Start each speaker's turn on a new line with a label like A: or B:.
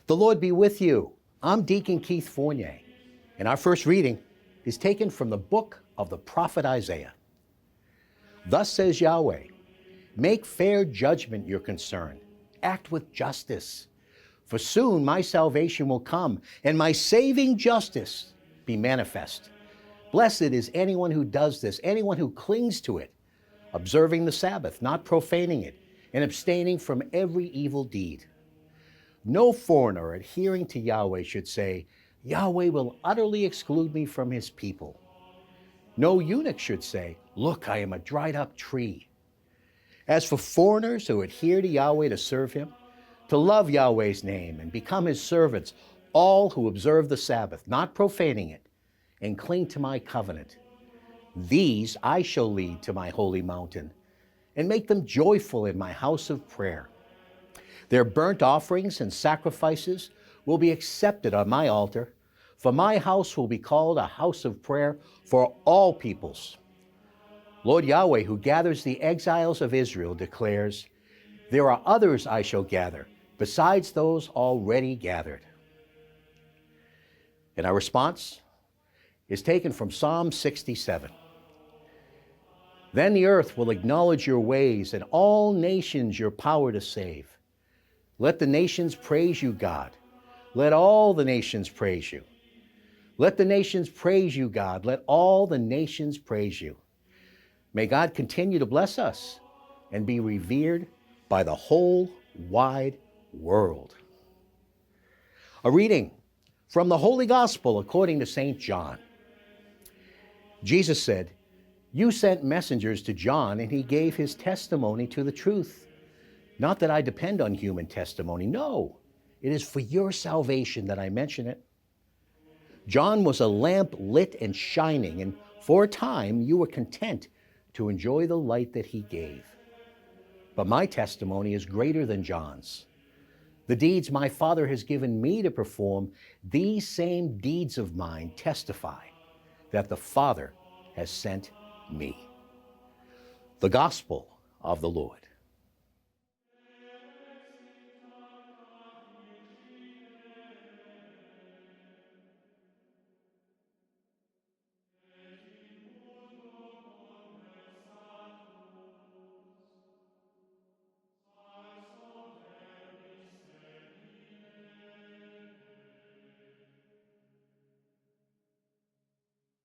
A: The Lord be with you. I'm Deacon Keith Fournier, and our first reading is taken from the book of the prophet Isaiah. Thus says Yahweh, make fair judgment your concern, act with justice, for soon my salvation will come, and my saving justice be manifest. Blessed is anyone who does this, anyone who clings to it, observing the Sabbath, not profaning it, and abstaining from every evil deed. No foreigner adhering to Yahweh should say, Yahweh will utterly exclude me from his people. No eunuch should say, look, I am a dried up tree. As for foreigners who adhere to Yahweh to serve him, to love Yahweh's name and become his servants, all who observe the Sabbath, not profaning it, and cling to my covenant, these I shall lead to my holy mountain and make them joyful in my house of prayer. Their burnt offerings and sacrifices will be accepted on my altar, for my house will be called a house of prayer for all peoples. Lord Yahweh, who gathers the exiles of Israel, declares, there are others I shall gather, besides those already gathered. And our response is taken from Psalm 67. Then the earth will acknowledge your ways, and all nations your power to save. Let the nations praise you, God. Let all the nations praise you. Let the nations praise you, God. Let all the nations praise you. May God continue to bless us and be revered by the whole wide world. A reading from the Holy Gospel according to St. John. Jesus said, you sent messengers to John, and he gave his testimony to the truth. Not that I depend on human testimony. No, it is for your salvation that I mention it. John was a lamp lit and shining, and for a time you were content to enjoy the light that he gave. But my testimony is greater than John's. The deeds my Father has given me to perform, these same deeds of mine testify that the Father has sent me. The Gospel of the Lord.